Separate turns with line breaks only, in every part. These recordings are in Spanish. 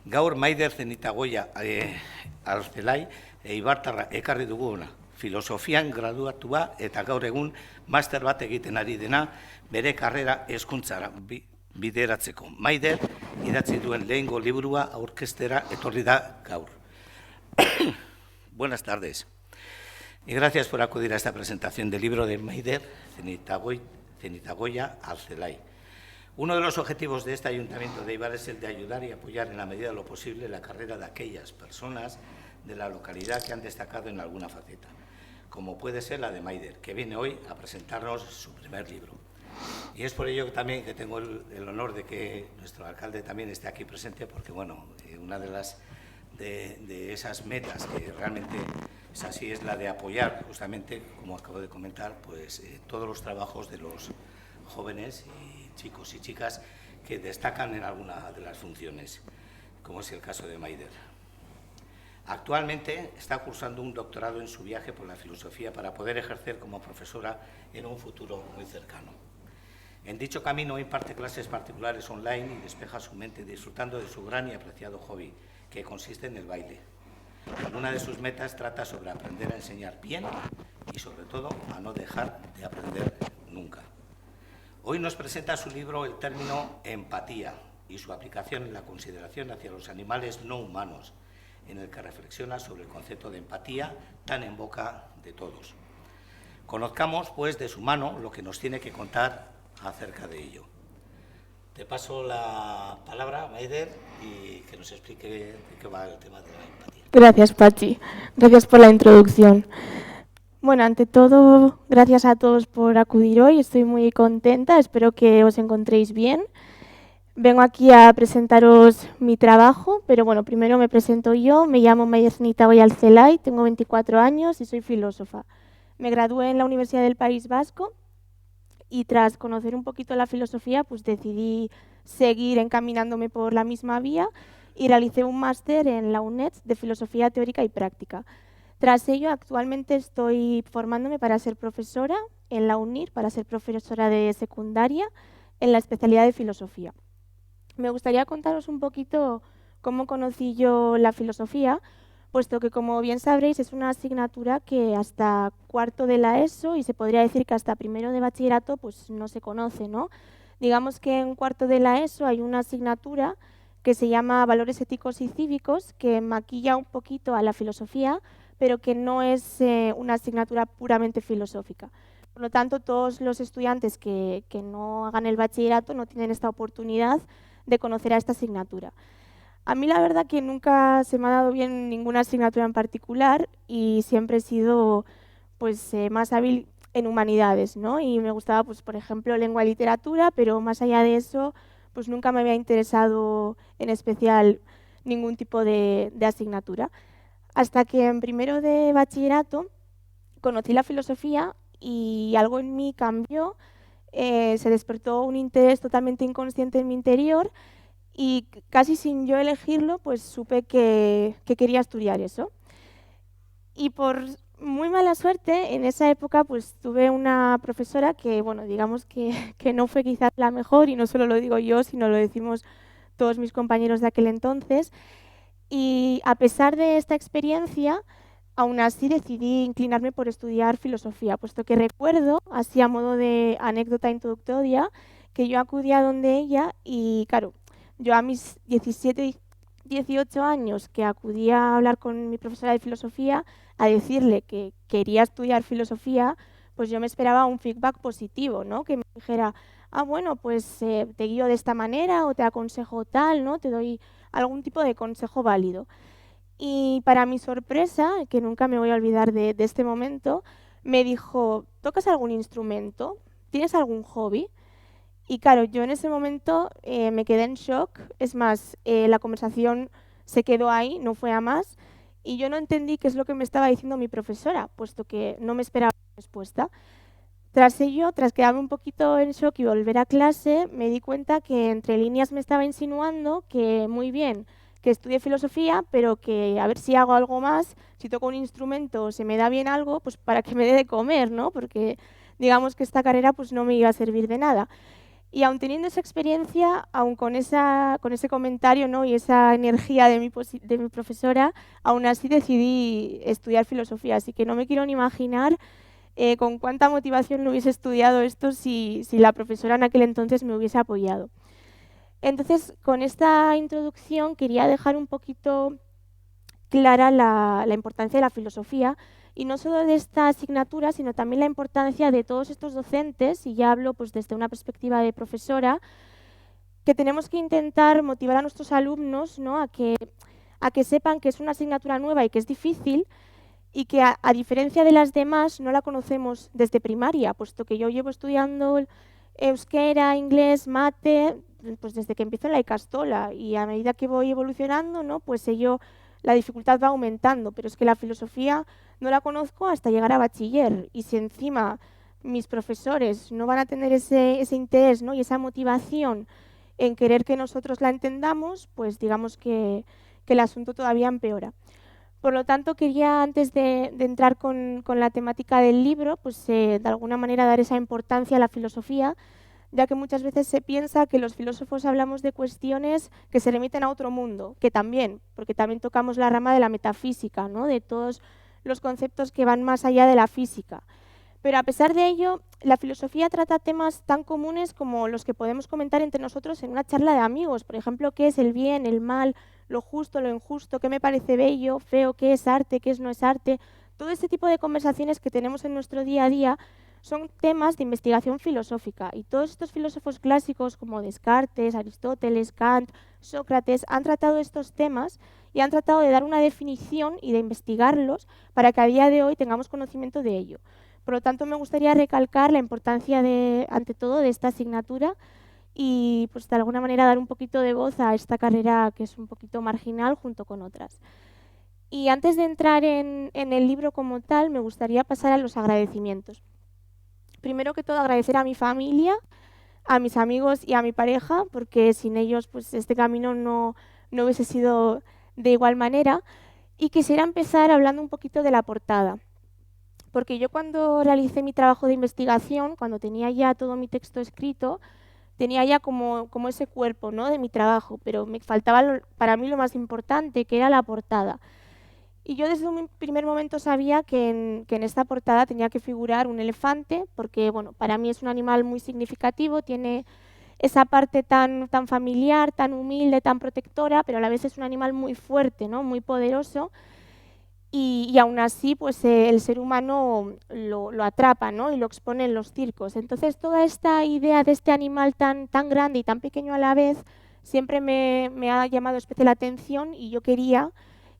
Gaur Maider Zenitagoia Arzelai Eibartarra ekarri duguna. Filosofian graduatua eta gaur egun master bat egiten ari dena bere karrera hezkuntzara bideratzeko. Maider idatzi duen lehengo liburua aurkeztera etorri da gaur. Buenas tardes y gracias por acudir a esta presentación del libro de Maider Zenitagoia Arzelai. Uno de los objetivos de este Ayuntamiento de Eibar es el de ayudar y apoyar en la medida de lo posible la carrera de aquellas personas de la localidad que han destacado en alguna faceta, como puede ser la de Maider, que viene hoy a presentarnos su primer libro. Y es por ello también que tengo el honor de que nuestro alcalde también esté aquí presente, porque bueno, una de esas metas que realmente es así, es la de apoyar justamente, como acabo de comentar, pues todos los trabajos de los jóvenes y chicos y chicas que destacan en alguna de las funciones, como es el caso de Maider. Actualmente está cursando un doctorado en su viaje por la filosofía para poder ejercer como profesora en un futuro muy cercano. En dicho camino imparte clases particulares online y despeja su mente disfrutando de su gran y apreciado hobby, que consiste en el baile. Una de sus metas trata sobre aprender a enseñar bien y sobre todo a no dejar de aprender nunca. Hoy nos presenta su libro el término empatía y su aplicación en la consideración hacia los animales no humanos, en el que reflexiona sobre el concepto de empatía tan en boca de todos. Conozcamos, pues, de su mano lo que nos tiene que contar acerca de ello. Te paso la palabra, Maider, y que nos explique de qué va el tema de la empatía.
Gracias, Pachi. Gracias por la introducción. Bueno, ante todo, gracias a todos por acudir hoy. Estoy muy contenta, espero que os encontréis bien. Vengo aquí a presentaros mi trabajo, pero bueno, primero me presento yo. Me llamo Maider Zenitagoia Arzelai, tengo 24 años y soy filósofa. Me gradué en la Universidad del País Vasco y tras conocer un poquito la filosofía, pues decidí seguir encaminándome por la misma vía y realicé un máster en la UNED de Filosofía Teórica y Práctica. Tras ello, actualmente estoy formándome para ser profesora en la UNIR, para ser profesora de secundaria en la especialidad de filosofía. Me gustaría contaros un poquito cómo conocí yo la filosofía, puesto que, como bien sabréis, es una asignatura que hasta cuarto de la ESO y se podría decir que hasta primero de bachillerato pues no se conoce, ¿no? Digamos que en cuarto de la ESO hay una asignatura que se llama Valores Éticos y Cívicos, que maquilla un poquito a la filosofía, pero que no es una asignatura puramente filosófica. Por lo tanto, todos los estudiantes que no hagan el bachillerato no tienen esta oportunidad de conocer a esta asignatura. A mí la verdad que nunca se me ha dado bien ninguna asignatura en particular y siempre he sido pues, más hábil en humanidades, ¿no? Y me gustaba, pues, por ejemplo, lengua y literatura, pero más allá de eso, pues nunca me había interesado en especial ningún tipo de asignatura. Hasta que en primero de bachillerato conocí la filosofía y algo en mí cambió, se despertó un interés totalmente inconsciente en mi interior y casi sin yo elegirlo, pues supe que quería estudiar eso. Y por muy mala suerte, en esa época pues tuve una profesora que, bueno, digamos que no fue quizás la mejor, y no solo lo digo yo, sino lo decimos todos mis compañeros de aquel entonces. Y a pesar de esta experiencia, aún así decidí inclinarme por estudiar filosofía, puesto que recuerdo, así a modo de anécdota introductoria, que yo acudía donde ella y, claro, yo a mis 17, 18 años que acudía a hablar con mi profesora de filosofía, a decirle que quería estudiar filosofía, pues yo me esperaba un feedback positivo, ¿no? Que me dijera, ah, bueno, pues te guío de esta manera o te aconsejo tal, ¿no? Te doy algún tipo de consejo válido. Y para mi sorpresa, que nunca me voy a olvidar de este momento, me dijo, ¿tocas algún instrumento? ¿Tienes algún hobby? Y claro, yo en ese momento me quedé en shock. Es más, la conversación se quedó ahí, no fue a más. Y yo no entendí qué es lo que me estaba diciendo mi profesora, puesto que no me esperaba respuesta. Tras ello, tras quedarme un poquito en shock y volver a clase, me di cuenta que entre líneas me estaba insinuando que muy bien, que estudie filosofía, pero que a ver si hago algo más, si toco un instrumento o se me da bien algo, pues para que me dé de comer, ¿no? Porque digamos que esta carrera pues no me iba a servir de nada. Y aun teniendo esa experiencia, aun con ese comentario, ¿no?, y esa energía de mi profesora, aún así decidí estudiar filosofía. Así que no me quiero ni imaginar con cuánta motivación no hubiese estudiado esto si la profesora en aquel entonces me hubiese apoyado. Entonces, con esta introducción quería dejar un poquito clara la importancia de la filosofía, y no solo de esta asignatura, sino también la importancia de todos estos docentes, y ya hablo pues desde una perspectiva de profesora, que tenemos que intentar motivar a nuestros alumnos, ¿no?, a que sepan que es una asignatura nueva y que es difícil, y que a diferencia de las demás no la conocemos desde primaria, puesto que yo llevo estudiando euskera, inglés, mate, pues desde que empiezo en la Ikastola, y a medida que voy evolucionando, ¿no?, pues la dificultad va aumentando, pero es que la filosofía no la conozco hasta llegar a bachiller, y si encima mis profesores no van a tener ese interés, ¿no?, y esa motivación en querer que nosotros la entendamos, pues digamos que el asunto todavía empeora. Por lo tanto, quería, antes de entrar con la temática del libro, pues de alguna manera dar esa importancia a la filosofía, ya que muchas veces se piensa que los filósofos hablamos de cuestiones que se remiten a otro mundo, que también, porque también tocamos la rama de la metafísica, ¿no?, de todos los conceptos que van más allá de la física. Pero a pesar de ello, la filosofía trata temas tan comunes como los que podemos comentar entre nosotros en una charla de amigos. Por ejemplo, qué es el bien, el mal, lo justo, lo injusto, qué me parece bello, feo, qué es arte, qué no es arte. Todo este tipo de conversaciones que tenemos en nuestro día a día son temas de investigación filosófica, y todos estos filósofos clásicos como Descartes, Aristóteles, Kant, Sócrates han tratado estos temas y han tratado de dar una definición y de investigarlos para que a día de hoy tengamos conocimiento de ello. Por lo tanto, me gustaría recalcar la importancia, ante todo, de esta asignatura, y pues de alguna manera dar un poquito de voz a esta carrera que es un poquito marginal junto con otras. Y antes de entrar en el libro como tal, me gustaría pasar a los agradecimientos. Primero que todo, agradecer a mi familia, a mis amigos y a mi pareja, porque sin ellos pues este camino no hubiese sido de igual manera. Y quisiera empezar hablando un poquito de la portada, porque yo cuando realicé mi trabajo de investigación, cuando tenía ya todo mi texto escrito, tenía ya como ese cuerpo, ¿no?, de mi trabajo, pero me faltaba para mí lo más importante, que era la portada. Y yo desde un primer momento sabía que en esta portada tenía que figurar un elefante, porque bueno, para mí es un animal muy significativo, tiene esa parte tan familiar, tan humilde, tan protectora, pero a la vez es un animal muy fuerte, ¿no?, muy poderoso, y aún así pues el ser humano lo atrapa, ¿no?, y lo expone en los circos. Entonces toda esta idea de este animal tan grande y tan pequeño a la vez siempre me ha llamado especial atención, y yo quería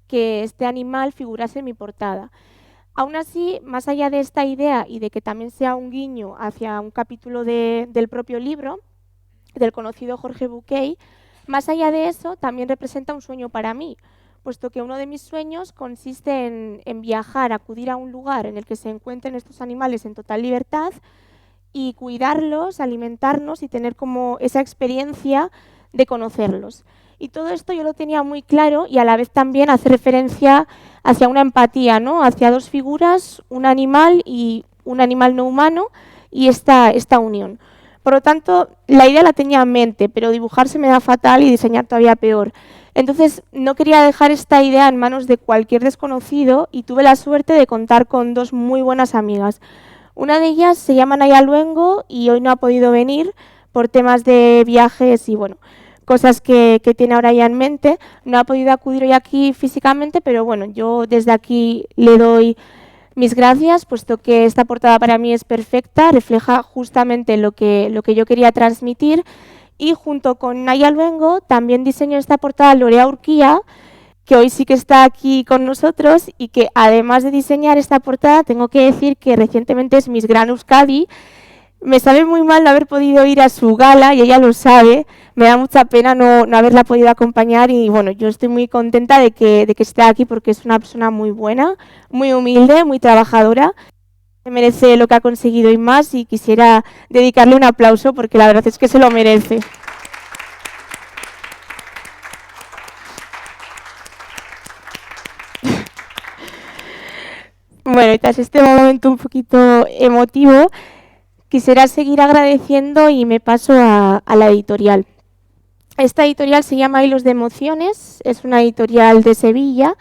que este animal figurase en mi portada. Aún así, más allá de esta idea y de que también sea un guiño hacia un capítulo del propio libro, del conocido Jorge Bucay, más allá de eso también representa un sueño para mí, puesto que uno de mis sueños consiste en viajar, acudir a un lugar en el que se encuentren estos animales en total libertad y cuidarlos, alimentarnos y tener como esa experiencia de conocerlos. Y todo esto yo lo tenía muy claro, y a la vez también hace referencia hacia una empatía, ¿no?, hacia dos figuras, un animal y un animal no humano, y esta unión. Por lo tanto, la idea la tenía en mente, pero dibujar se me da fatal y diseñar todavía peor. Entonces, no quería dejar esta idea en manos de cualquier desconocido, y tuve la suerte de contar con dos muy buenas amigas. Una de ellas se llama Naya Luengo, y hoy no ha podido venir por temas de viajes y bueno, cosas que tiene ahora ya en mente. No ha podido acudir hoy aquí físicamente, pero bueno, yo desde aquí le doy mis gracias, puesto que esta portada para mí es perfecta, refleja justamente lo que yo quería transmitir. Y junto con Naya Luengo también diseñó esta portada Lorea Urquía, que hoy sí que está aquí con nosotros, y que además de diseñar esta portada, tengo que decir que recientemente es Miss Gran Euskadi. Me sabe muy mal no haber podido ir a su gala, y ella lo sabe. Me da mucha pena no haberla podido acompañar, y bueno, yo estoy muy contenta de que esté aquí, porque es una persona muy buena, muy humilde, muy trabajadora. Merece lo que ha conseguido y más, y quisiera dedicarle un aplauso porque la verdad es que se lo merece. Bueno, y tras este momento un poquito emotivo, Quisiera seguir agradeciendo y me paso a la editorial. Esta editorial se llama Hilos de Emociones, es una editorial de Sevilla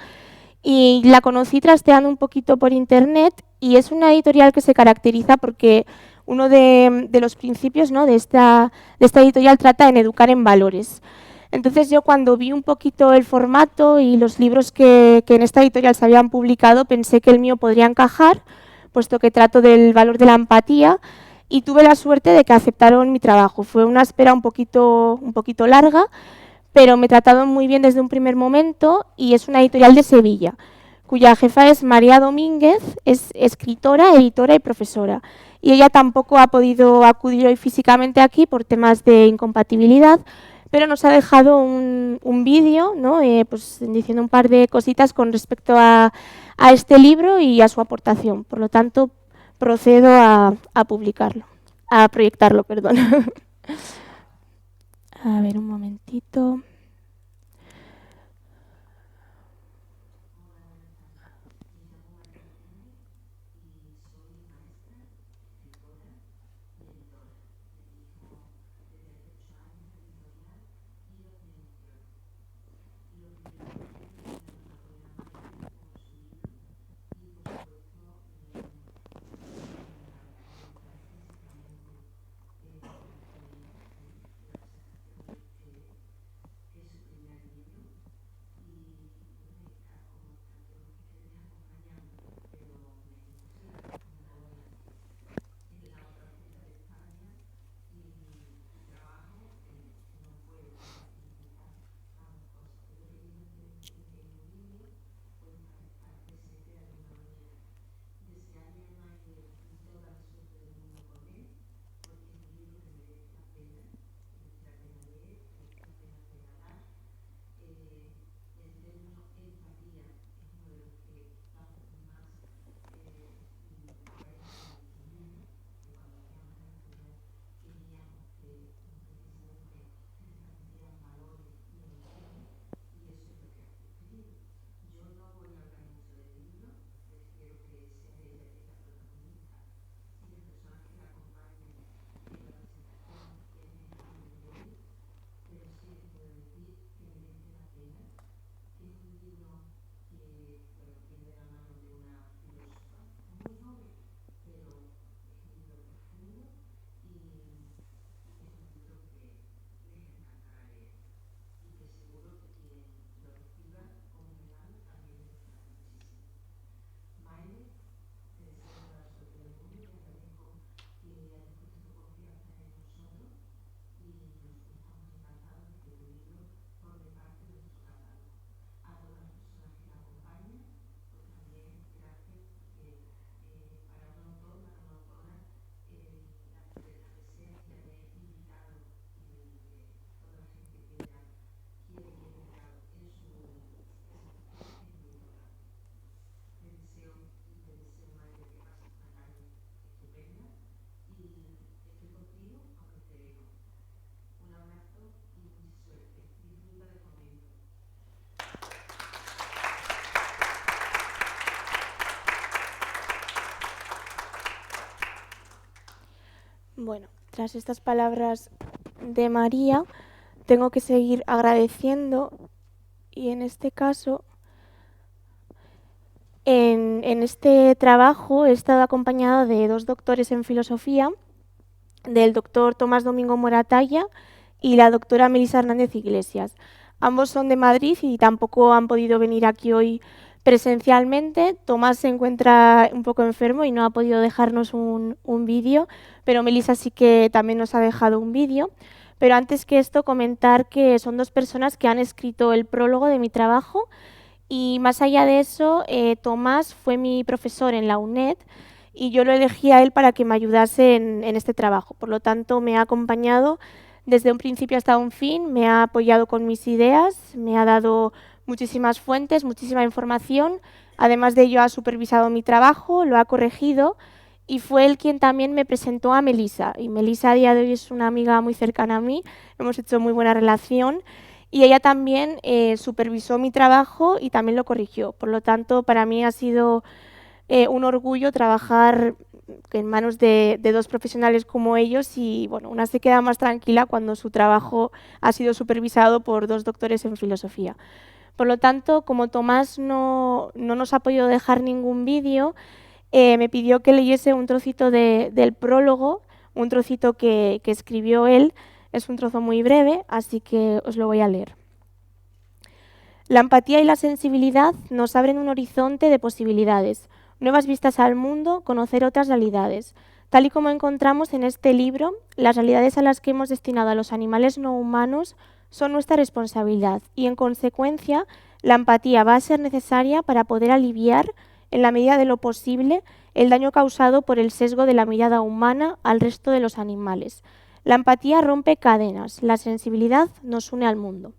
y la conocí trasteando un poquito por internet y es una editorial que se caracteriza porque uno de los principios, ¿no?, de esta editorial trata en educar en valores. Entonces yo cuando vi un poquito el formato y los libros que en esta editorial se habían publicado pensé que el mío podría encajar, puesto que trato del valor de la empatía, y tuve la suerte de que aceptaron mi trabajo. Fue una espera un poquito larga, pero me trataron muy bien desde un primer momento y es una editorial de Sevilla, cuya jefa es María Domínguez, es escritora, editora y profesora. Y ella tampoco ha podido acudir hoy físicamente aquí por temas de incompatibilidad, pero nos ha dejado un vídeo, ¿no?, pues diciendo un par de cositas con respecto a este libro y a su aportación. Por lo tanto, procedo a publicarlo, a proyectarlo, perdón. A ver, un momentito. Bueno, tras estas palabras de María, tengo que seguir agradeciendo y en este caso, en este trabajo he estado acompañada de 2 doctores en filosofía, del doctor Tomás Domingo Moratalla y la doctora Melisa Hernández Iglesias. Ambos son de Madrid y tampoco han podido venir aquí hoy presencialmente. Tomás se encuentra un poco enfermo y no ha podido dejarnos un vídeo, pero Melisa sí que también nos ha dejado un vídeo. Pero antes que esto, comentar que son 2 personas que han escrito el prólogo de mi trabajo y más allá de eso, Tomás fue mi profesor en la UNED y yo lo elegí a él para que me ayudase en este trabajo. Por lo tanto, me ha acompañado desde un principio hasta un fin, me ha apoyado con mis ideas, me ha dado muchísimas fuentes, muchísima información. Además de ello, ha supervisado mi trabajo, lo ha corregido y fue él quien también me presentó a Melisa. Y Melisa a día de hoy es una amiga muy cercana a mí, hemos hecho muy buena relación y ella también supervisó mi trabajo y también lo corrigió. Por lo tanto, para mí ha sido un orgullo trabajar en manos de dos profesionales como ellos y bueno, una se queda más tranquila cuando su trabajo ha sido supervisado por dos doctores en filosofía. Por lo tanto, como Tomás no nos ha podido dejar ningún vídeo, me pidió que leyese un trocito del prólogo, un trocito que escribió él. Es un trozo muy breve, así que os lo voy a leer. La empatía y la sensibilidad nos abren un horizonte de posibilidades, nuevas vistas al mundo, conocer otras realidades. Tal y como encontramos en este libro, las realidades a las que hemos destinado a los animales no humanos son nuestra responsabilidad y, en consecuencia, la empatía va a ser necesaria para poder aliviar, en la medida de lo posible, el daño causado por el sesgo de la mirada humana al resto de los animales. La empatía rompe cadenas, la sensibilidad nos une al mundo.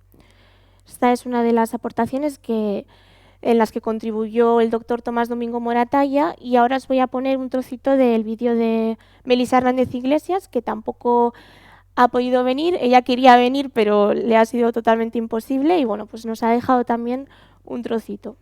Esta es una de las aportaciones en las que contribuyó el doctor Tomás Domingo Moratalla, y ahora os voy a poner un trocito del vídeo de Melissa Hernández Iglesias, que tampoco ha podido venir. Ella quería venir, pero le ha sido totalmente imposible y bueno, pues nos ha dejado también un trocito.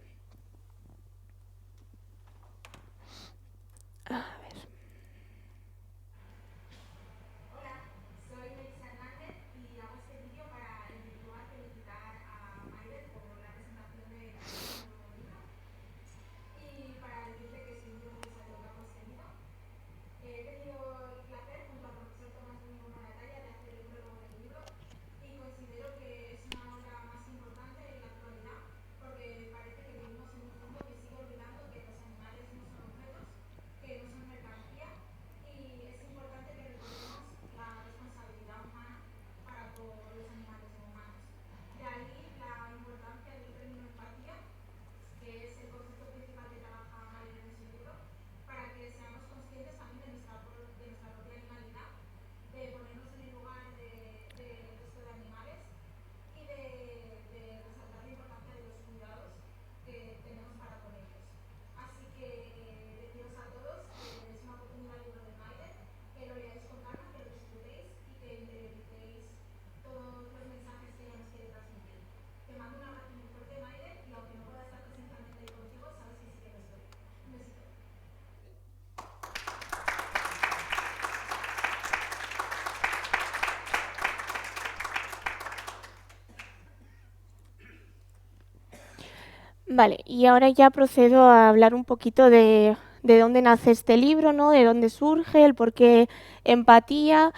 Vale, y ahora ya procedo a hablar un poquito de dónde nace este libro, ¿no? De dónde surge, el por qué empatía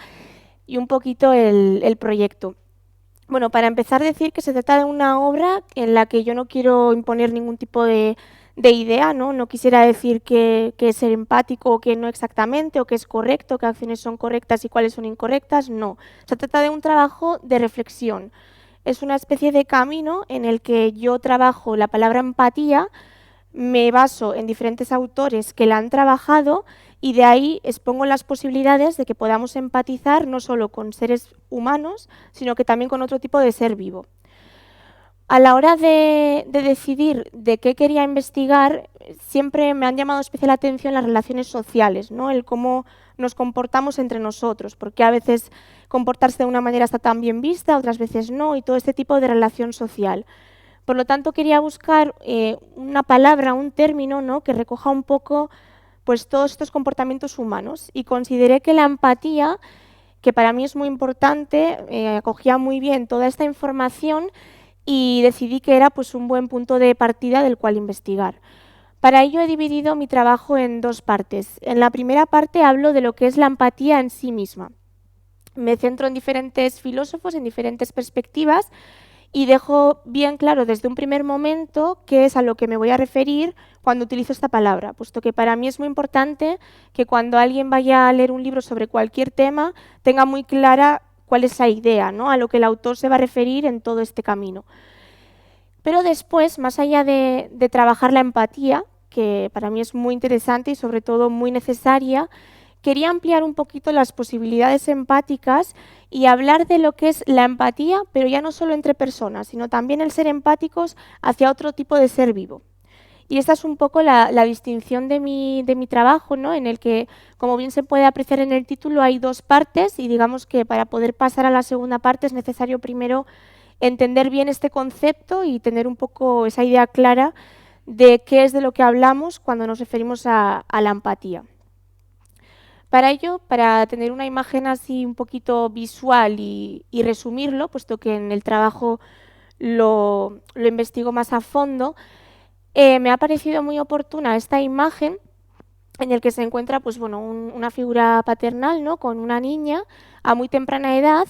y un poquito el proyecto. Bueno, para empezar, decir que se trata de una obra en la que yo no quiero imponer ningún tipo de idea, ¿no? No quisiera decir que es ser empático o que no exactamente, o que es correcto, qué acciones son correctas y cuáles son incorrectas, no. Se trata de un trabajo de reflexión. Es una especie de camino en el que yo trabajo la palabra empatía, me baso en diferentes autores que la han trabajado y de ahí expongo las posibilidades de que podamos empatizar no solo con seres humanos, sino que también con otro tipo de ser vivo. A la hora de decidir de qué quería investigar, siempre me han llamado especial atención las relaciones sociales, ¿no? El cómo nos comportamos entre nosotros, porque a veces comportarse de una manera está tan bien vista, otras veces no, y todo este tipo de relación social. Por lo tanto, quería buscar una palabra, un término, ¿no? Que recoja un poco pues, todos estos comportamientos humanos, y consideré que la empatía, que para mí es muy importante, acogía muy bien toda esta información y decidí que era pues, un buen punto de partida del cual investigar. Para ello he dividido mi trabajo en dos partes. En la primera parte hablo de lo que es la empatía en sí misma. Me centro en diferentes filósofos, en diferentes perspectivas, y dejo bien claro desde un primer momento qué es a lo que me voy a referir cuando utilizo esta palabra, puesto que para mí es muy importante que cuando alguien vaya a leer un libro sobre cualquier tema tenga muy clara cuál es la idea, ¿no? A lo que el autor se va a referir en todo este camino. Pero después, más allá de trabajar la empatía, que para mí es muy interesante y sobre todo muy necesaria, quería ampliar un poquito las posibilidades empáticas y hablar de lo que es la empatía, pero ya no solo entre personas, sino también el ser empáticos hacia otro tipo de ser vivo. Y esta es un poco la distinción de mi trabajo, ¿no? En el que, como bien se puede apreciar en el título, hay dos partes y digamos que para poder pasar a la segunda parte es necesario primero entender bien este concepto y tener un poco esa idea clara de qué es de lo que hablamos cuando nos referimos a la empatía. Para ello, para tener una imagen así un poquito visual y resumirlo, puesto que en el trabajo lo investigo más a fondo, me ha parecido muy oportuna esta imagen en el que se encuentra pues, bueno, una figura paternal, ¿no?, con una niña a muy temprana edad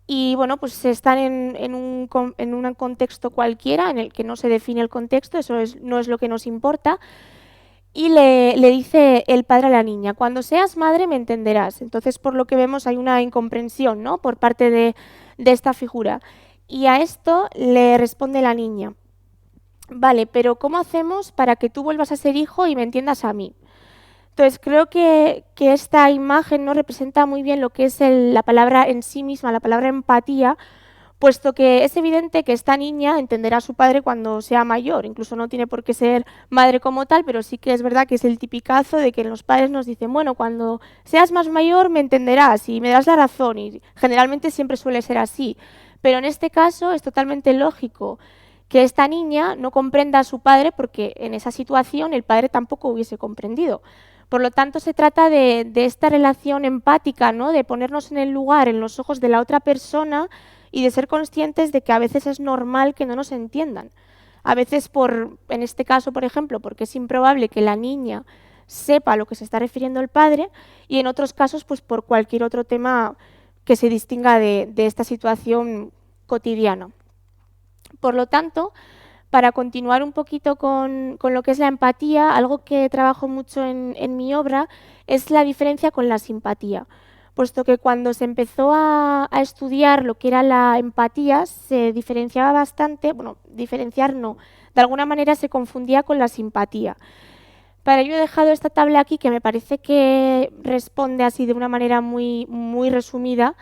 y bueno, pues están en un contexto cualquiera en el que no se define el contexto, eso no es lo que nos importa, y le dice el padre a la niña: cuando seas madre me entenderás. Entonces, por lo que vemos, hay una incomprensión, ¿no?, por parte de esta figura. Y a esto le responde la niña: vale, pero ¿cómo hacemos para que tú vuelvas a ser hijo y me entiendas a mí? Entonces, creo que esta imagen no representa muy bien lo que es la palabra en sí misma, la palabra empatía, puesto que es evidente que esta niña entenderá a su padre cuando sea mayor, incluso no tiene por qué ser madre como tal, pero sí que es verdad que es el tipicazo de que los padres nos dicen: bueno, cuando seas más mayor me entenderás y me das la razón, y generalmente siempre suele ser así, pero en este caso es totalmente lógico que esta niña no comprenda a su padre porque en esa situación el padre tampoco hubiese comprendido. Por lo tanto, se trata de esta relación empática, ¿no?, de ponernos en el lugar, en los ojos de la otra persona y de ser conscientes de que a veces es normal que no nos entiendan. A veces, en este caso, por ejemplo, porque es improbable que la niña sepa a lo que se está refiriendo el padre, y en otros casos, pues por cualquier otro tema que se distinga de esta situación cotidiana. Por lo tanto, para continuar un poquito con lo que es la empatía, algo que trabajo mucho en mi obra es la diferencia con la simpatía, puesto que cuando se empezó a estudiar lo que era la empatía se diferenciaba bastante, bueno, diferenciar no, de alguna manera se confundía con la simpatía. Para ello he dejado esta tabla aquí que me parece que responde así de una manera muy, muy resumida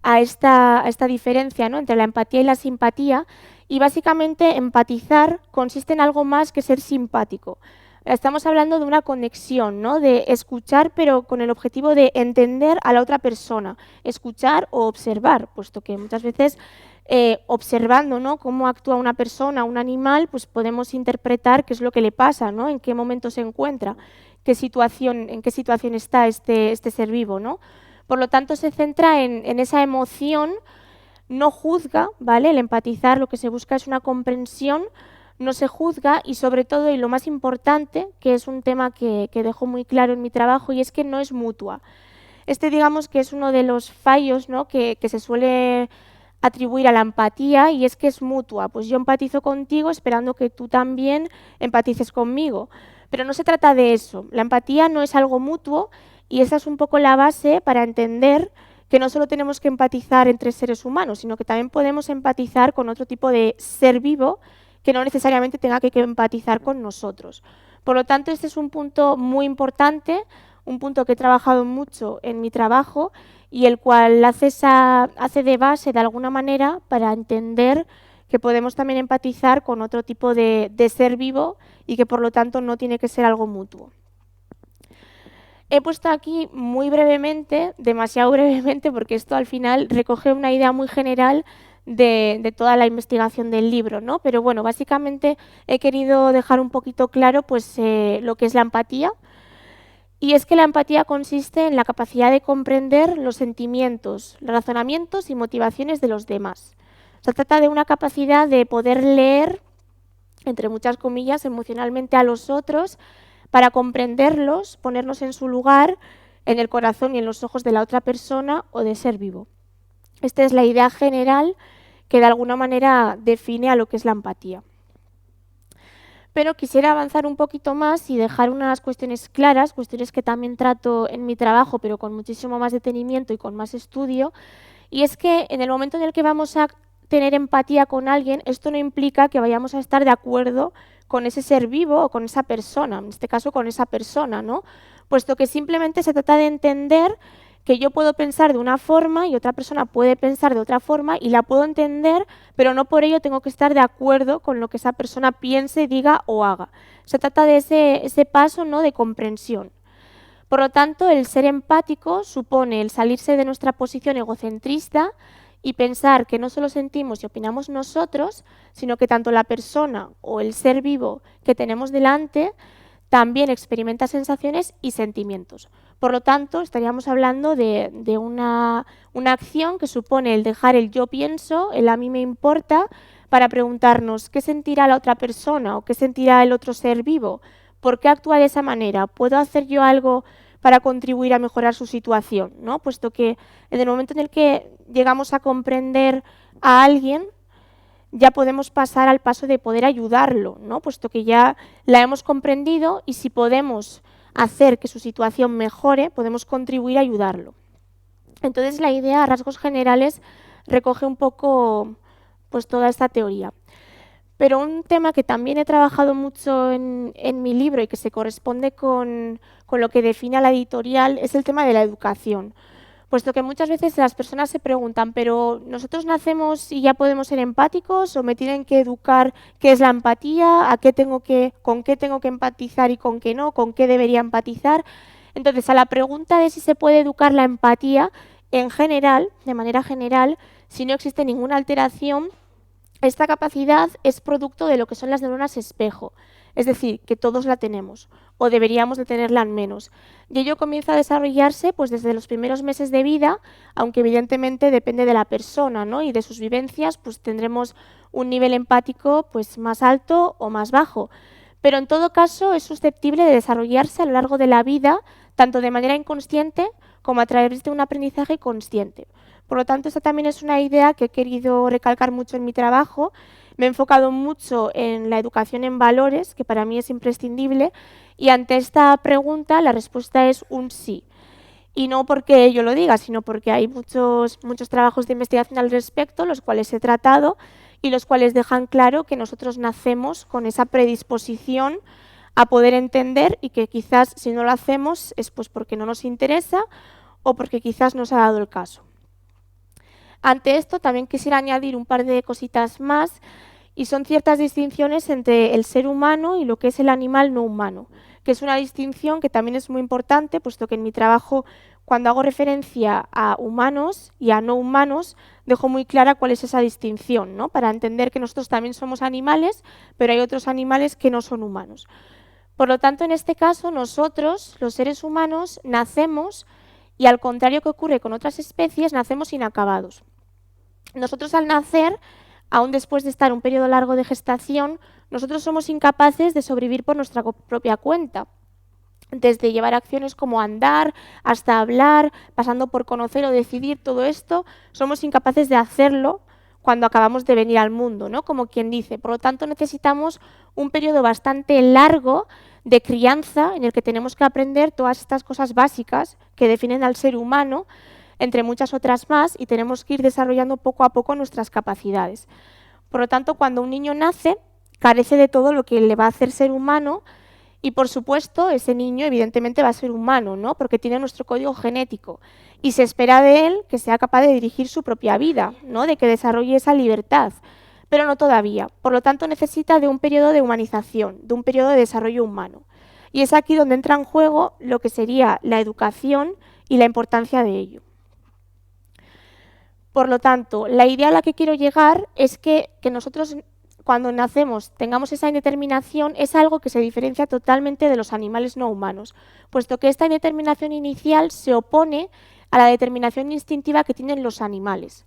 a esta diferencia, ¿no?, entre la empatía y la simpatía. Y básicamente empatizar consiste en algo más que ser simpático. Estamos hablando de una conexión, ¿no?, de escuchar, pero con el objetivo de entender a la otra persona, escuchar o observar, puesto que muchas veces observando, ¿no?, cómo actúa una persona, un animal, pues podemos interpretar qué es lo que le pasa, ¿no?, en qué momento se encuentra, en qué situación está este ser vivo, ¿no? Por lo tanto, se centra en esa emoción. No juzga, ¿vale? El empatizar lo que se busca es una comprensión, no se juzga y sobre todo, y lo más importante, que es un tema que dejo muy claro en mi trabajo, y es que no es mutua. Digamos que es uno de los fallos, ¿no?, que se suele atribuir a la empatía, y es que es mutua. Pues yo empatizo contigo esperando que tú también empatices conmigo. Pero no se trata de eso. La empatía no es algo mutuo y esa es un poco la base para entender que no solo tenemos que empatizar entre seres humanos, sino que también podemos empatizar con otro tipo de ser vivo que no necesariamente tenga que empatizar con nosotros. Por lo tanto, este es un punto muy importante, un punto que he trabajado mucho en mi trabajo y el cual hace de base de alguna manera para entender que podemos también empatizar con otro tipo de ser vivo y que por lo tanto no tiene que ser algo mutuo. He puesto aquí muy brevemente, demasiado brevemente, porque esto al final recoge una idea muy general de toda la investigación del libro, ¿no? Pero bueno, básicamente he querido dejar un poquito claro pues, lo que es la empatía. Y es que la empatía consiste en la capacidad de comprender los sentimientos, razonamientos y motivaciones de los demás. Se trata de una capacidad de poder leer, entre muchas comillas, emocionalmente a los otros, para comprenderlos, ponernos en su lugar, en el corazón y en los ojos de la otra persona o de ser vivo. Esta es la idea general que de alguna manera define a lo que es la empatía. Pero quisiera avanzar un poquito más y dejar unas cuestiones claras, cuestiones que también trato en mi trabajo, pero con muchísimo más detenimiento y con más estudio, y es que en el momento en el que vamos a tener empatía con alguien, esto no implica que vayamos a estar de acuerdo con ese ser vivo o con esa persona, en este caso con esa persona, ¿no? Puesto que simplemente se trata de entender que yo puedo pensar de una forma y otra persona puede pensar de otra forma y la puedo entender, pero no por ello tengo que estar de acuerdo con lo que esa persona piense, diga o haga. Se trata de ese paso, ¿no?, de comprensión. Por lo tanto, el ser empático supone el salirse de nuestra posición egocentrista y pensar que no solo sentimos y opinamos nosotros, sino que tanto la persona o el ser vivo que tenemos delante también experimenta sensaciones y sentimientos. Por lo tanto, estaríamos hablando de una acción que supone el dejar el yo pienso, el a mí me importa, para preguntarnos qué sentirá la otra persona o qué sentirá el otro ser vivo, por qué actúa de esa manera, ¿puedo hacer yo algo para contribuir a mejorar su situación? ¿No? Puesto que en el momento en el que llegamos a comprender a alguien, ya podemos pasar al paso de poder ayudarlo, ¿no? Puesto que ya la hemos comprendido y si podemos hacer que su situación mejore, podemos contribuir a ayudarlo. Entonces la idea a rasgos generales recoge un poco pues, toda esta teoría. Pero un tema que también he trabajado mucho en mi libro y que se corresponde con lo que define a la editorial es el tema de la educación. Puesto que muchas veces las personas se preguntan, ¿pero nosotros nacemos y ya podemos ser empáticos o me tienen que educar qué es la empatía, con qué tengo que empatizar y con qué no, con qué debería empatizar? Entonces, a la pregunta de si se puede educar la empatía, en general, de manera general, si no existe ninguna alteración, esta capacidad es producto de lo que son las neuronas espejo, es decir, que todos la tenemos, o deberíamos de tenerla al menos. Y ello comienza a desarrollarse pues, desde los primeros meses de vida, aunque evidentemente depende de la persona, ¿no? Y de sus vivencias, pues tendremos un nivel empático pues, más alto o más bajo. Pero en todo caso es susceptible de desarrollarse a lo largo de la vida, tanto de manera inconsciente como a través de un aprendizaje consciente. Por lo tanto, esta también es una idea que he querido recalcar mucho en mi trabajo. Me he enfocado mucho en la educación en valores, que para mí es imprescindible, y ante esta pregunta la respuesta es un sí. Y no porque yo lo diga, sino porque hay muchos trabajos de investigación al respecto, los cuales he tratado y los cuales dejan claro que nosotros nacemos con esa predisposición a poder entender y que quizás si no lo hacemos es pues porque no nos interesa o porque quizás nos ha dado el caso. Ante esto también quisiera añadir un par de cositas más y son ciertas distinciones entre el ser humano y lo que es el animal no humano, que es una distinción que también es muy importante, puesto que en mi trabajo, cuando hago referencia a humanos y a no humanos, dejo muy clara cuál es esa distinción, ¿no? Para entender que nosotros también somos animales, pero hay otros animales que no son humanos. Por lo tanto, en este caso, nosotros, los seres humanos, nacemos y al contrario que ocurre con otras especies, nacemos inacabados. Nosotros al nacer, aún después de estar un periodo largo de gestación, nosotros somos incapaces de sobrevivir por nuestra propia cuenta. Desde llevar acciones como andar, hasta hablar, pasando por conocer o decidir, todo esto, somos incapaces de hacerlo cuando acabamos de venir al mundo, ¿no? Como quien dice. Por lo tanto, necesitamos un periodo bastante largo de crianza en el que tenemos que aprender todas estas cosas básicas que definen al ser humano, entre muchas otras más, y tenemos que ir desarrollando poco a poco nuestras capacidades. Por lo tanto, cuando un niño nace, carece de todo lo que le va a hacer ser humano y, por supuesto, ese niño evidentemente va a ser humano, ¿no? Porque tiene nuestro código genético y se espera de él que sea capaz de dirigir su propia vida, ¿no? De que desarrolle esa libertad, pero no todavía. Por lo tanto, necesita de un periodo de humanización, de un periodo de desarrollo humano. Y es aquí donde entra en juego lo que sería la educación y la importancia de ello. Por lo tanto, la idea a la que quiero llegar es que nosotros cuando nacemos tengamos esa indeterminación es algo que se diferencia totalmente de los animales no humanos, puesto que esta indeterminación inicial se opone a la determinación instintiva que tienen los animales,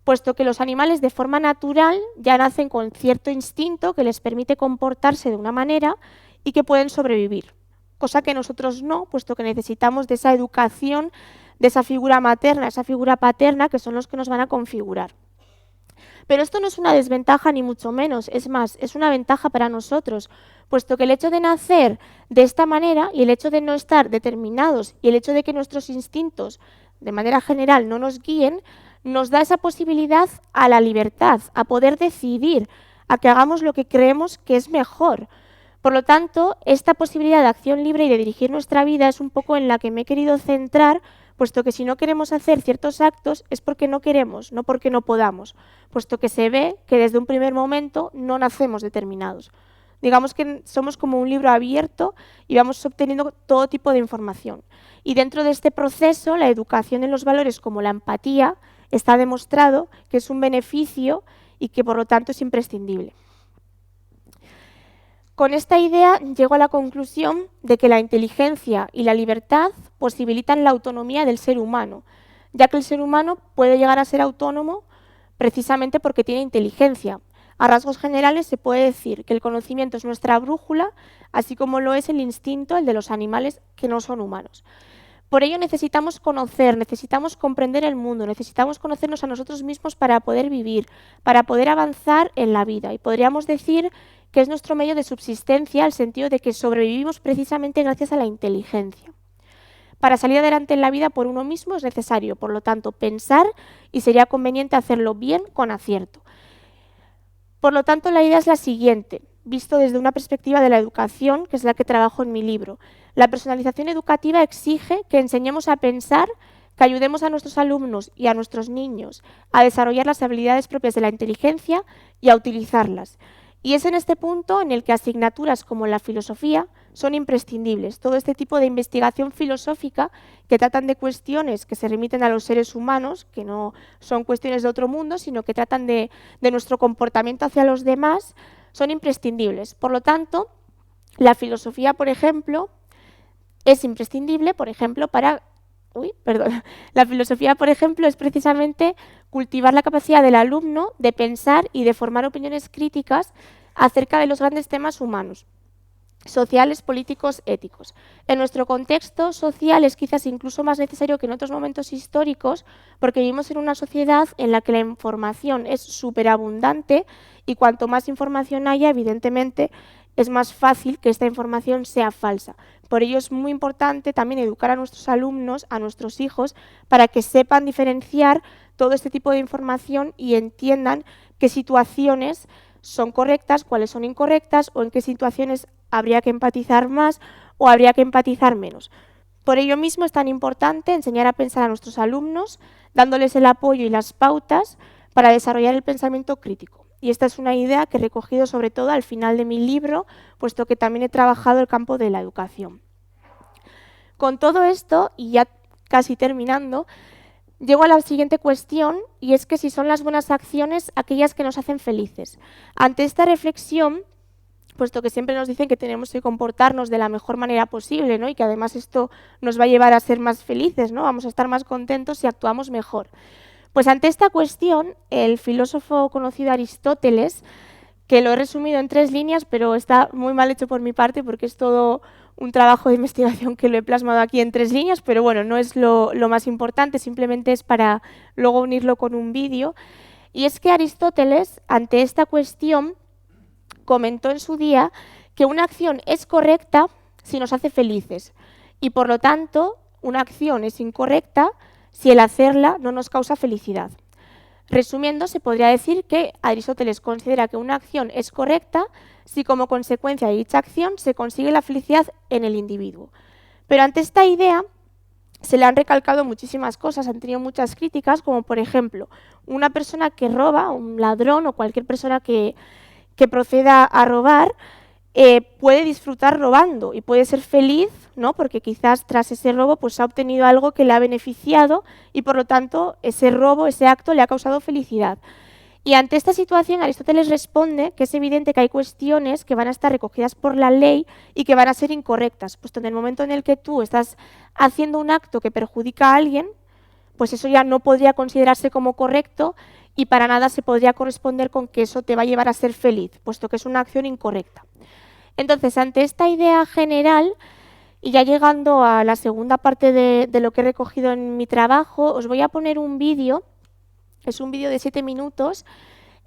puesto que los animales de forma natural ya nacen con cierto instinto que les permite comportarse de una manera y que pueden sobrevivir, cosa que nosotros no, puesto que necesitamos de esa educación, de esa figura materna, esa figura paterna, que son los que nos van a configurar. Pero esto no es una desventaja ni mucho menos, es más, es una ventaja para nosotros, puesto que el hecho de nacer de esta manera y el hecho de no estar determinados y el hecho de que nuestros instintos de manera general no nos guíen, nos da esa posibilidad a la libertad, a poder decidir, a que hagamos lo que creemos que es mejor. Por lo tanto, esta posibilidad de acción libre y de dirigir nuestra vida es un poco en la que me he querido centrar, puesto que si no queremos hacer ciertos actos es porque no queremos, no porque no podamos, puesto que se ve que desde un primer momento no nacemos determinados. Digamos que somos como un libro abierto y vamos obteniendo todo tipo de información. Y dentro de este proceso, la educación en los valores como la empatía está demostrado que es un beneficio y que por lo tanto es imprescindible. Con esta idea llego a la conclusión de que la inteligencia y la libertad posibilitan la autonomía del ser humano, ya que el ser humano puede llegar a ser autónomo precisamente porque tiene inteligencia. A rasgos generales se puede decir que el conocimiento es nuestra brújula, así como lo es el instinto, el de los animales que no son humanos. Por ello necesitamos conocer, necesitamos comprender el mundo, necesitamos conocernos a nosotros mismos para poder vivir, para poder avanzar en la vida. Y podríamos decir que es nuestro medio de subsistencia, al sentido de que sobrevivimos precisamente gracias a la inteligencia. Para salir adelante en la vida por uno mismo es necesario, por lo tanto, pensar, y sería conveniente hacerlo bien, con acierto. Por lo tanto, la idea es la siguiente, visto desde una perspectiva de la educación, que es la que trabajo en mi libro. La personalización educativa exige que enseñemos a pensar, que ayudemos a nuestros alumnos y a nuestros niños a desarrollar las habilidades propias de la inteligencia y a utilizarlas. Y es en este punto en el que asignaturas como la filosofía son imprescindibles. Todo este tipo de investigación filosófica que tratan de cuestiones que se remiten a los seres humanos, que no son cuestiones de otro mundo, sino que tratan de nuestro comportamiento hacia los demás, son imprescindibles. Por lo tanto, la filosofía, por ejemplo, es imprescindible, por ejemplo, La filosofía, por ejemplo, es precisamente cultivar la capacidad del alumno de pensar y de formar opiniones críticas acerca de los grandes temas humanos, sociales, políticos, éticos. En nuestro contexto social es quizás incluso más necesario que en otros momentos históricos, porque vivimos en una sociedad en la que la información es superabundante y cuanto más información haya, evidentemente, es más fácil que esta información sea falsa. Por ello es muy importante también educar a nuestros alumnos, a nuestros hijos, para que sepan diferenciar todo este tipo de información y entiendan qué situaciones son correctas, cuáles son incorrectas o en qué situaciones habría que empatizar más o habría que empatizar menos. Por ello mismo es tan importante enseñar a pensar a nuestros alumnos, dándoles el apoyo y las pautas para desarrollar el pensamiento crítico. Y esta es una idea que he recogido sobre todo al final de mi libro, puesto que también he trabajado el campo de la educación. Con todo esto, y ya casi terminando, llego a la siguiente cuestión, y es que si son las buenas acciones aquellas que nos hacen felices. Ante esta reflexión, puesto que siempre nos dicen que tenemos que comportarnos de la mejor manera posible, ¿no? Y que además esto nos va a llevar a ser más felices, ¿no? Vamos a estar más contentos si actuamos mejor. Pues ante esta cuestión, el filósofo conocido Aristóteles, que lo he resumido en 3 líneas, pero está muy mal hecho por mi parte porque es todo un trabajo de investigación que lo he plasmado aquí en 3 líneas, pero bueno, no es lo más importante, simplemente es para luego unirlo con un vídeo. Y es que Aristóteles, ante esta cuestión, comentó en su día que una acción es correcta si nos hace felices y, por lo tanto, una acción es incorrecta si el hacerla no nos causa felicidad. Resumiendo, se podría decir que Aristóteles considera que una acción es correcta si como consecuencia de dicha acción se consigue la felicidad en el individuo. Pero ante esta idea se le han recalcado muchísimas cosas, han tenido muchas críticas, como por ejemplo, una persona que roba, un ladrón o cualquier persona que proceda a robar, puede disfrutar robando y puede ser feliz, ¿no? Porque quizás tras ese robo pues, ha obtenido algo que le ha beneficiado y por lo tanto ese robo, ese acto le ha causado felicidad. Y ante esta situación Aristóteles responde que es evidente que hay cuestiones que van a estar recogidas por la ley y que van a ser incorrectas, puesto en el momento en el que tú estás haciendo un acto que perjudica a alguien, pues eso ya no podría considerarse como correcto y para nada se podría corresponder con que eso te va a llevar a ser feliz, puesto que es una acción incorrecta. Entonces, ante esta idea general, y ya llegando a la segunda parte de lo que he recogido en mi trabajo, os voy a poner un vídeo, es un vídeo de 7 minutos,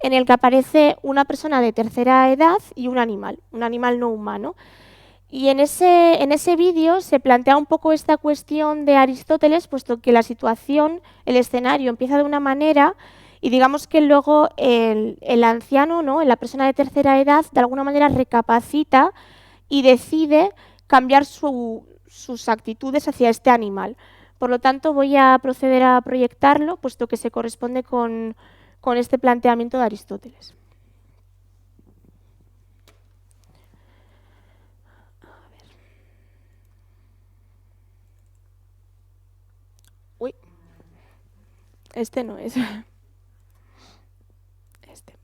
en el que aparece una persona de tercera edad y un animal no humano. Y en ese vídeo se plantea un poco esta cuestión de Aristóteles, puesto que la situación, el escenario empieza de una manera y digamos que luego el anciano, ¿no? La persona de tercera edad, de alguna manera recapacita y decide cambiar sus actitudes hacia este animal. Por lo tanto, voy a proceder a proyectarlo, puesto que se corresponde con este planteamiento de Aristóteles. Uy, este no es. Este.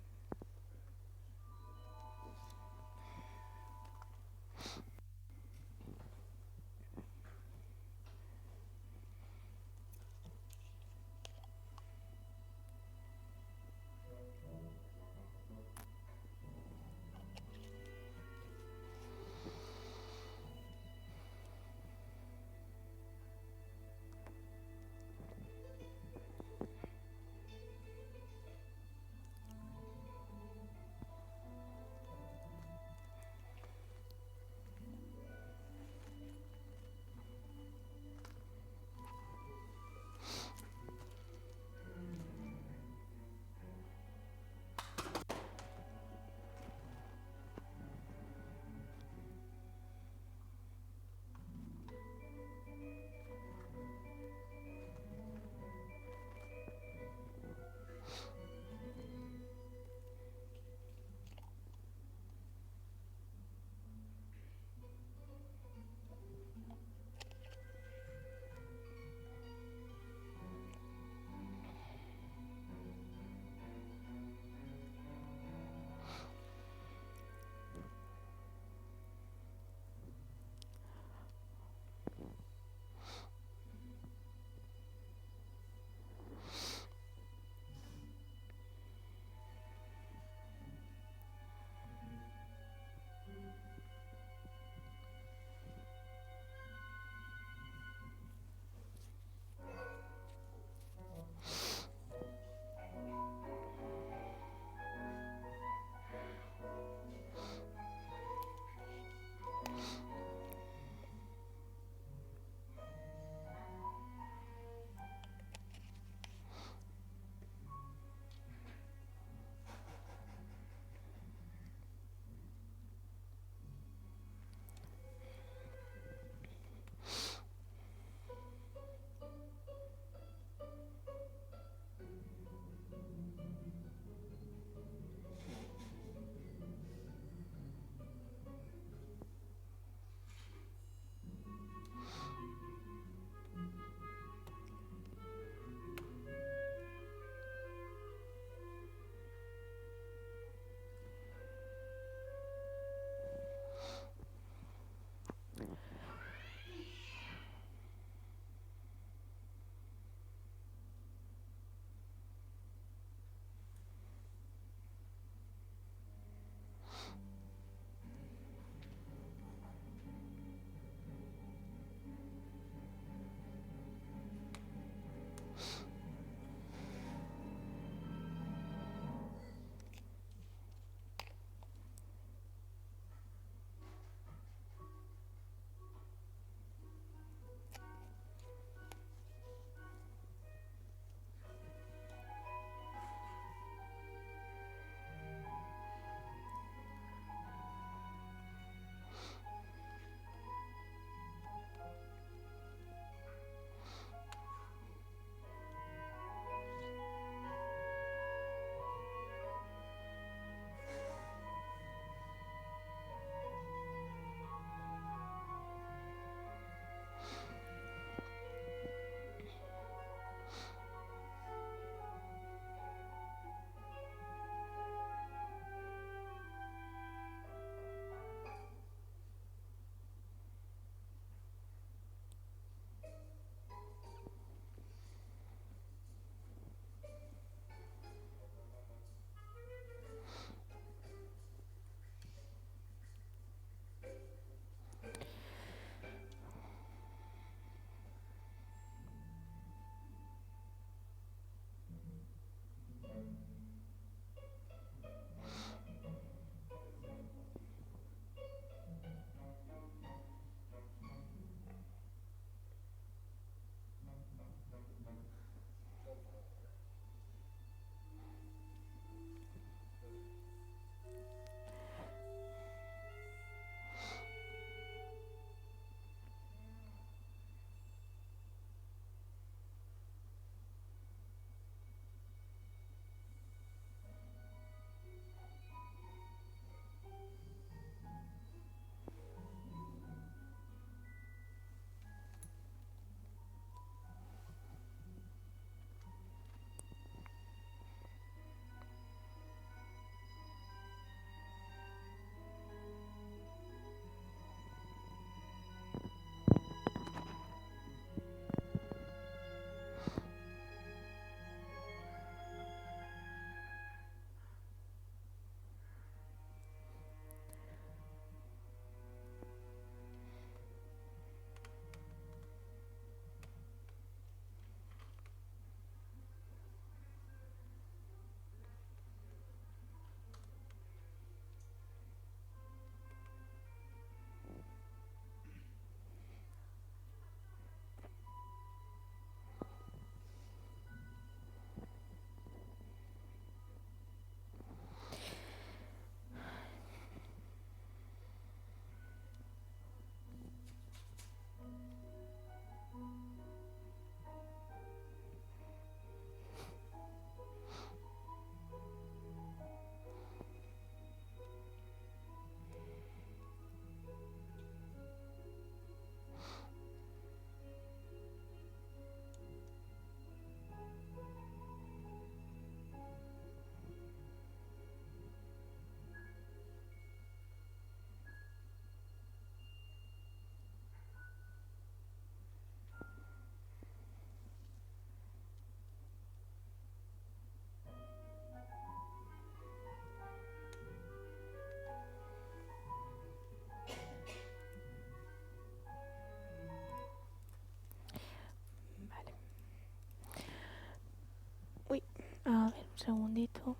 segundito.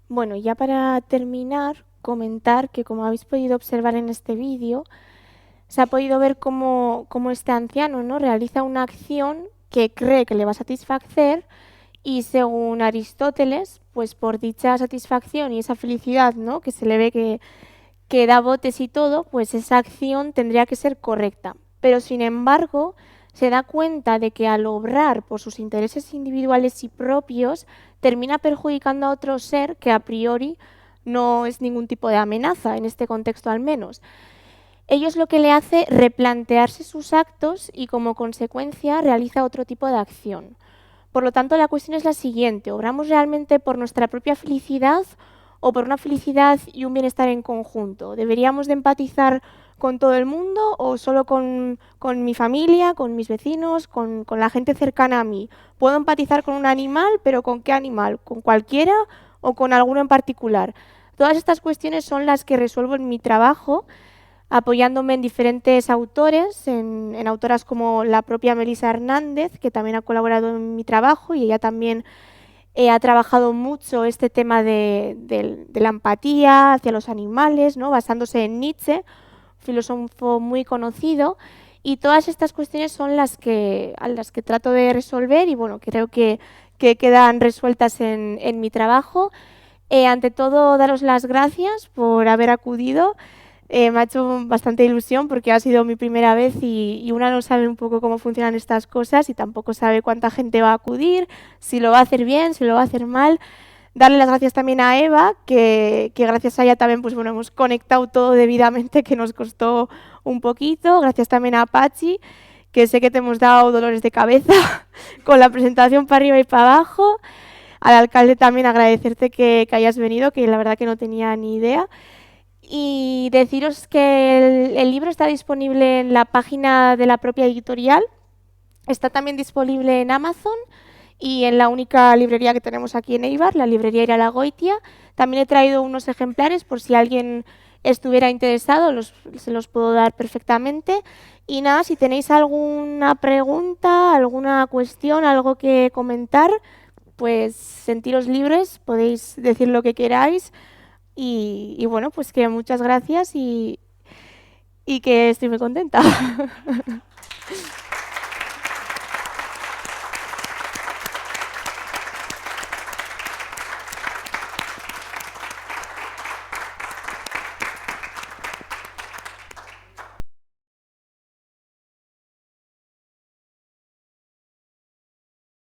Bueno, ya para terminar, comentar que, como habéis podido observar en este vídeo, se ha podido ver cómo este anciano, ¿no?, realiza una acción que cree que le va a satisfacer y, según Aristóteles, pues por dicha satisfacción y esa felicidad, ¿no?, que se le ve que da botes y todo, pues esa acción tendría que ser correcta. Pero, sin embargo, se da cuenta de que al obrar por sus intereses individuales y propios, termina perjudicando a otro ser que a priori no es ningún tipo de amenaza, en este contexto al menos. Ello es lo que le hace replantearse sus actos y, como consecuencia, realiza otro tipo de acción. Por lo tanto, la cuestión es la siguiente: ¿obramos realmente por nuestra propia felicidad o por una felicidad y un bienestar en conjunto? ¿Deberíamos de empatizar con todo el mundo o solo con mi familia, con mis vecinos, con la gente cercana a mí? ¿Puedo empatizar con un animal, pero con qué animal? ¿Con cualquiera o con alguno en particular? Todas estas cuestiones son las que resuelvo en mi trabajo, apoyándome en diferentes autores, en autoras como la propia Melissa Hernández, que también ha colaborado en mi trabajo, y ella también ha trabajado mucho este tema de la empatía hacia los animales, ¿no?, basándose en Nietzsche, filósofo muy conocido, y todas estas cuestiones son las que trato de resolver y, bueno, creo que quedan resueltas en mi trabajo. Ante todo, daros las gracias por haber acudido. Me ha hecho bastante ilusión porque ha sido mi primera vez y una no sabe un poco cómo funcionan estas cosas y tampoco sabe cuánta gente va a acudir, si lo va a hacer bien, si lo va a hacer mal. Darle las gracias también a Eva, que gracias a ella también, pues bueno, hemos conectado todo debidamente, que nos costó un poquito. Gracias también a Pachi, que sé que te hemos dado dolores de cabeza con la presentación para arriba y para abajo. Al alcalde también agradecerte que hayas venido, que la verdad que no tenía ni idea. Y deciros que el libro está disponible en la página de la propia editorial, está también disponible en Amazon y en la única librería que tenemos aquí en Eibar, la librería Iralagoitia. También he traído unos ejemplares por si alguien estuviera interesado, se los puedo dar perfectamente. Y nada, si tenéis alguna pregunta, alguna cuestión, algo que comentar, pues sentiros libres, podéis decir lo que queráis. Y bueno, pues que muchas gracias y que estoy muy contenta.